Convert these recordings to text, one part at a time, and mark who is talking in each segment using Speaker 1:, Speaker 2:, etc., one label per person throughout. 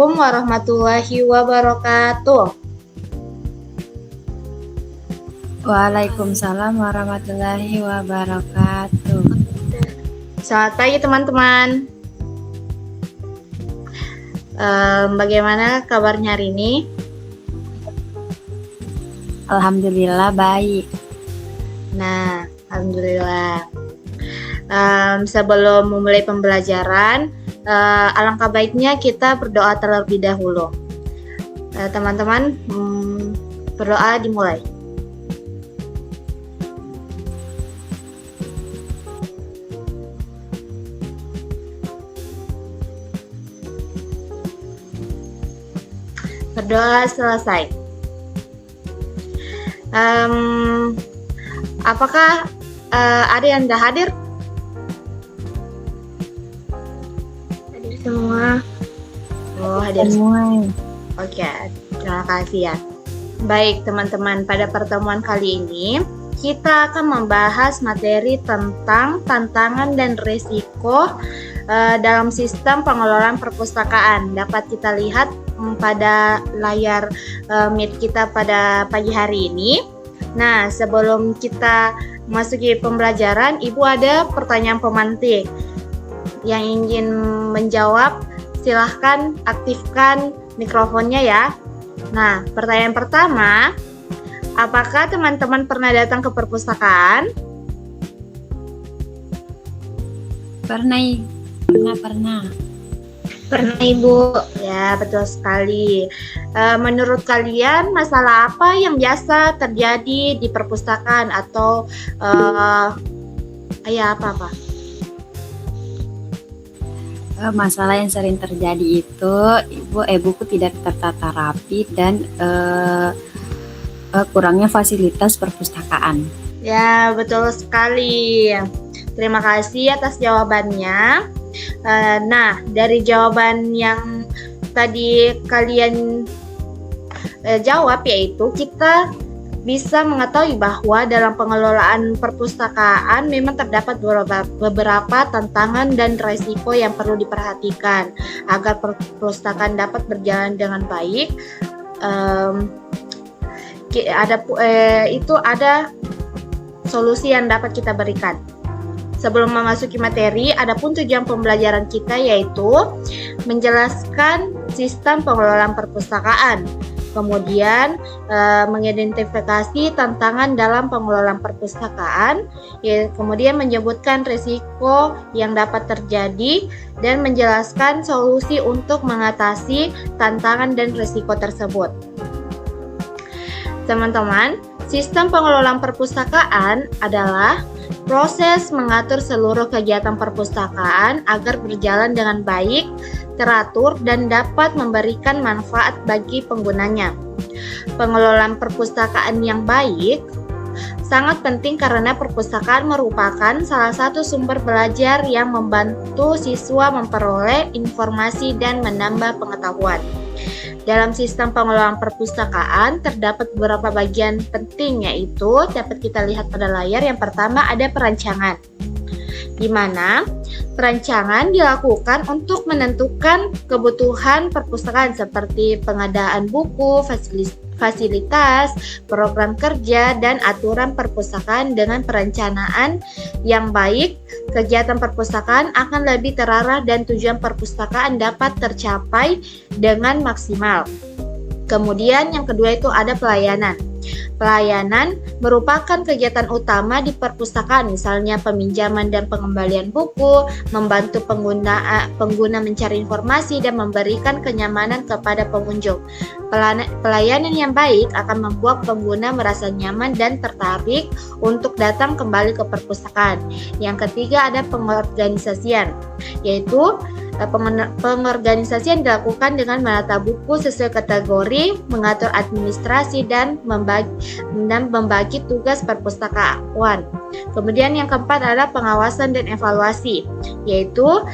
Speaker 1: Assalamualaikum warahmatullahi wabarakatuh.
Speaker 2: Waalaikumsalam warahmatullahi wabarakatuh.
Speaker 1: Selamat pagi teman-teman. Bagaimana kabarnya hari ini?
Speaker 2: Alhamdulillah baik.
Speaker 1: Nah, alhamdulillah. Sebelum memulai pembelajaran, alangkah baiknya kita berdoa terlebih dahulu. Teman-teman, berdoa dimulai. Berdoa selesai. Apakah ada yang sudah hadir? Hadir semua. Oh, hadir semua. Oke, terima kasih ya. Baik teman-teman, pada pertemuan kali ini kita akan membahas materi tentang tantangan dan risiko dalam sistem pengelolaan perpustakaan. Dapat kita lihat pada layar Meet kita pada pagi hari ini. Nah, sebelum kita masuki pembelajaran, Ibu ada pertanyaan pemantik. Yang ingin menjawab, silahkan aktifkan mikrofonnya ya. Nah, pertanyaan pertama, apakah teman-teman pernah datang ke perpustakaan?
Speaker 2: Pernah.
Speaker 1: Pernah Ibu, ya betul sekali. Menurut kalian masalah apa yang biasa terjadi di perpustakaan atau apa?
Speaker 2: Masalah yang sering terjadi itu buku tidak tertata rapi dan kurangnya fasilitas perpustakaan. Ya,
Speaker 1: betul sekali. Terima kasih atas jawabannya. Nah, dari jawaban yang tadi kalian jawab, yaitu kita bisa mengetahui bahwa dalam pengelolaan perpustakaan memang terdapat beberapa tantangan dan risiko yang perlu diperhatikan agar perpustakaan dapat berjalan dengan baik. Ada solusi yang dapat kita berikan. Sebelum memasuki materi, adapun tujuan pembelajaran kita yaitu menjelaskan sistem pengelolaan perpustakaan, kemudian mengidentifikasi tantangan dalam pengelolaan perpustakaan, kemudian menyebutkan risiko yang dapat terjadi dan menjelaskan solusi untuk mengatasi tantangan dan risiko tersebut. Teman-teman, sistem pengelolaan perpustakaan adalah proses mengatur seluruh kegiatan perpustakaan agar berjalan dengan baik, teratur, dan dapat memberikan manfaat bagi penggunanya. Pengelolaan perpustakaan yang baik sangat penting karena perpustakaan merupakan salah satu sumber belajar yang membantu siswa memperoleh informasi dan menambah pengetahuan. Dalam sistem pengelolaan perpustakaan terdapat beberapa bagian penting, yaitu dapat kita lihat pada layar. Yang pertama ada perancangan, di mana perancangan dilakukan untuk menentukan kebutuhan perpustakaan seperti pengadaan buku, fasilitas, program kerja, dan aturan perpustakaan. Dengan perencanaan yang baik, kegiatan perpustakaan akan lebih terarah dan tujuan perpustakaan dapat tercapai dengan maksimal. Kemudian yang kedua itu ada pelayanan. Pelayanan merupakan kegiatan utama di perpustakaan, misalnya peminjaman dan pengembalian buku, membantu pengguna mencari informasi, dan memberikan kenyamanan kepada pengunjung. Pelayanan yang baik akan membuat pengguna merasa nyaman dan tertarik untuk datang kembali ke perpustakaan. Yang ketiga ada pengorganisasian, yaitu pengorganisasian dilakukan dengan menata buku sesuai kategori, mengatur administrasi, dan membagi tugas perpustakaan. Kemudian yang keempat adalah pengawasan dan evaluasi, yaitu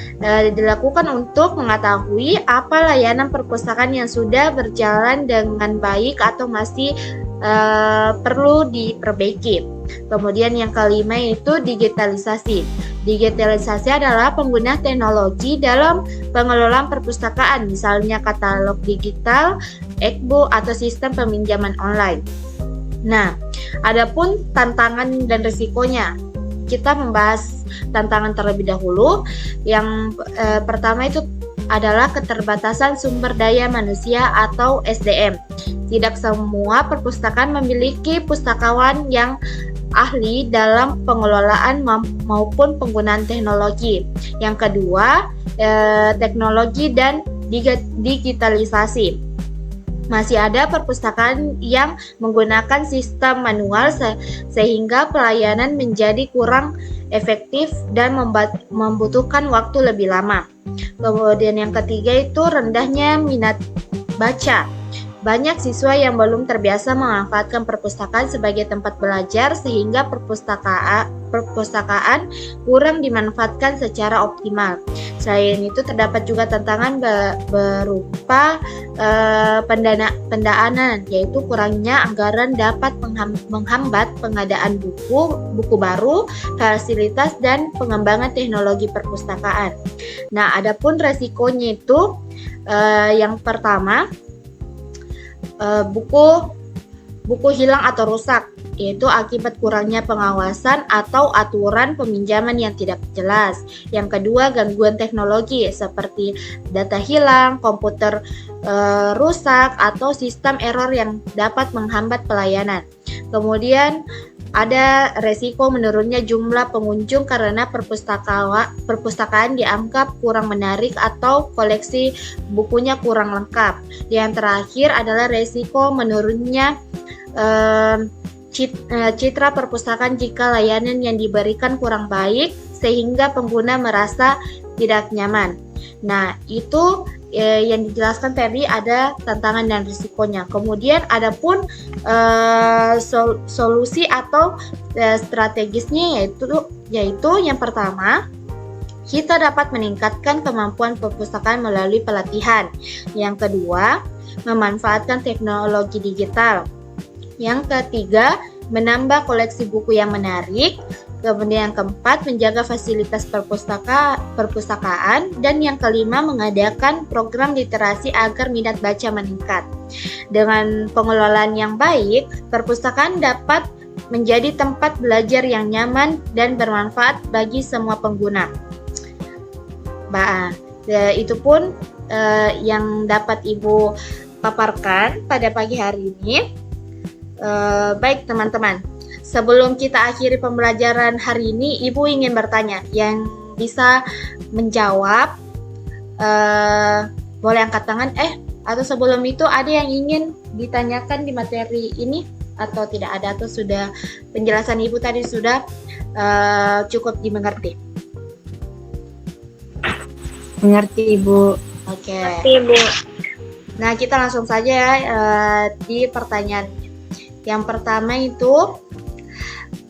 Speaker 1: dilakukan untuk mengetahui apa layanan perpustakaan yang sudah berjalan dengan baik atau masih perlu diperbaiki. Kemudian yang kelima itu digitalisasi. Digitalisasi adalah pengguna teknologi dalam pengelolaan perpustakaan, misalnya katalog digital, e-book, atau sistem peminjaman online. Nah, adapun tantangan dan risikonya, kita membahas tantangan terlebih dahulu. Yang pertama itu adalah keterbatasan sumber daya manusia atau SDM. Tidak semua perpustakaan memiliki pustakawan yang ahli dalam pengelolaan maupun penggunaan teknologi. Yang kedua, teknologi dan digitalisasi. Masih ada perpustakaan yang menggunakan sistem manual sehingga pelayanan menjadi kurang efektif dan membutuhkan waktu lebih lama. Kemudian yang ketiga itu rendahnya minat baca. Banyak siswa yang belum terbiasa memanfaatkan perpustakaan sebagai tempat belajar sehingga perpustakaan kurang dimanfaatkan secara optimal. Selain itu terdapat juga tantangan berupa pendanaan, yaitu kurangnya anggaran dapat menghambat pengadaan buku baru, fasilitas, dan pengembangan teknologi perpustakaan. Nah, adapun resikonya itu yang pertama, buku hilang atau rusak, yaitu akibat kurangnya pengawasan atau aturan peminjaman yang tidak jelas. Yang kedua, gangguan teknologi seperti data hilang, komputer rusak, atau sistem error yang dapat menghambat pelayanan. Kemudian ada resiko menurunnya jumlah pengunjung karena perpustakaan dianggap kurang menarik atau koleksi bukunya kurang lengkap. Yang terakhir adalah resiko menurunnya citra perpustakaan jika layanan yang diberikan kurang baik sehingga pengguna merasa tidak nyaman. Nah, itu yang dijelaskan tadi ada tantangan dan risikonya. Kemudian adapun solusi atau strategisnya yaitu yang pertama, kita dapat meningkatkan kemampuan perpustakaan melalui pelatihan. Yang kedua, memanfaatkan teknologi digital. Yang ketiga, menambah koleksi buku yang menarik. Kemudian yang keempat, menjaga fasilitas perpustakaan. Dan yang kelima, mengadakan program literasi agar minat baca meningkat. Dengan pengelolaan yang baik, perpustakaan dapat menjadi tempat belajar yang nyaman dan bermanfaat bagi semua pengguna. Itu pun yang dapat Ibu paparkan pada pagi hari ini. Baik teman-teman, sebelum kita akhiri pembelajaran hari ini, Ibu ingin bertanya. Yang bisa menjawab boleh angkat tangan. Atau sebelum itu ada yang ingin ditanyakan di materi ini atau tidak ada, atau sudah penjelasan Ibu tadi sudah cukup dimengerti?
Speaker 2: Mengerti, Ibu.
Speaker 1: Oke.
Speaker 3: Mengerti, Ibu.
Speaker 1: Nah, kita langsung saja di pertanyaan. Yang pertama itu,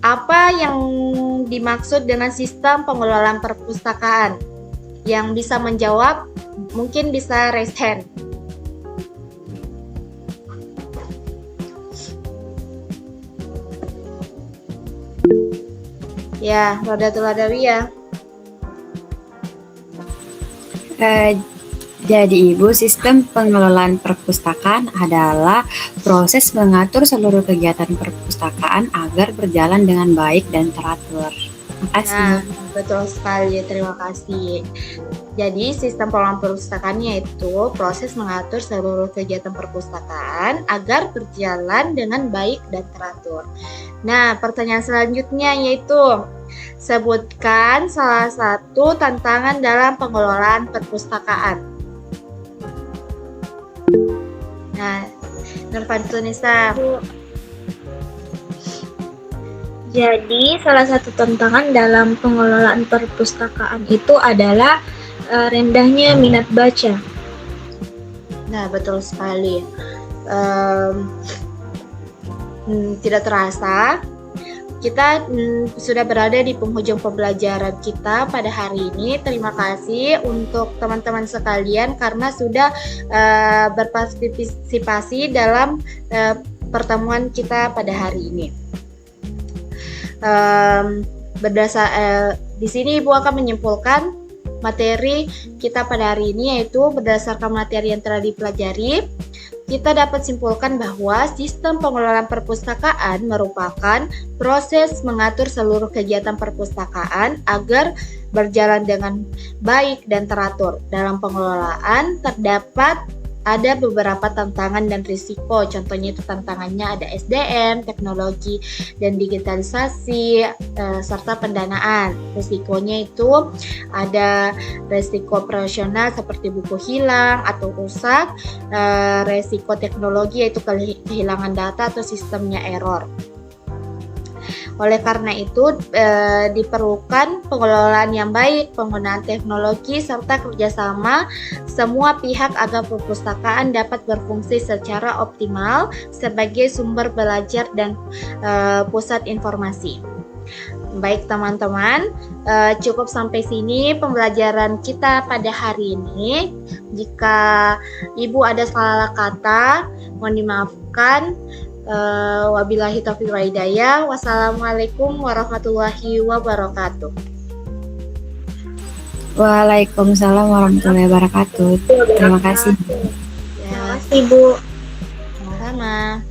Speaker 1: apa yang dimaksud dengan sistem pengelolaan perpustakaan? Yang bisa menjawab mungkin bisa raise hand. Ya, Rodatul Adawiyah.
Speaker 2: Jadi Ibu, sistem pengelolaan perpustakaan adalah proses mengatur seluruh kegiatan perpustakaan agar berjalan dengan baik dan teratur. Terima kasih.
Speaker 1: Nah, betul sekali, terima kasih. Jadi sistem pengelolaan perpustakaan yaitu proses mengatur seluruh kegiatan perpustakaan agar berjalan dengan baik dan teratur. Nah, pertanyaan selanjutnya yaitu, sebutkan salah satu tantangan dalam pengelolaan perpustakaan. Nah, Nurfantunisa.
Speaker 3: Jadi, salah satu tantangan dalam pengelolaan perpustakaan itu adalah rendahnya minat baca.
Speaker 1: Nah, betul sekali. Tidak terasa, kita sudah berada di penghujung pembelajaran kita pada hari ini. Terima kasih untuk teman-teman sekalian karena sudah berpartisipasi dalam pertemuan kita pada hari ini. Di sini Ibu akan menyimpulkan materi kita pada hari ini, yaitu berdasarkan materi yang telah dipelajari, kita dapat simpulkan bahwa sistem pengelolaan perpustakaan merupakan proses mengatur seluruh kegiatan perpustakaan agar berjalan dengan baik dan teratur. Dalam pengelolaan terdapat ada beberapa tantangan dan risiko. Contohnya itu tantangannya ada SDM, teknologi dan digitalisasi, serta pendanaan. Risikonya itu ada risiko operasional seperti buku hilang atau rusak, risiko teknologi yaitu kehilangan data atau sistemnya error. Oleh karena itu, diperlukan pengelolaan yang baik, penggunaan teknologi, serta kerjasama semua pihak agar perpustakaan dapat berfungsi secara optimal sebagai sumber belajar dan pusat informasi. Baik teman-teman, cukup sampai sini pembelajaran kita pada hari ini. Jika Ibu ada salah kata, mohon dimaafkan. Wabillahi taufiq wal hidayah. Wassalamualaikum warahmatullahi wabarakatuh.
Speaker 2: Waalaikumsalam warahmatullahi wabarakatuh. Terima kasih.
Speaker 1: Ya,
Speaker 3: Terima kasih, Bu.
Speaker 1: sama-sama.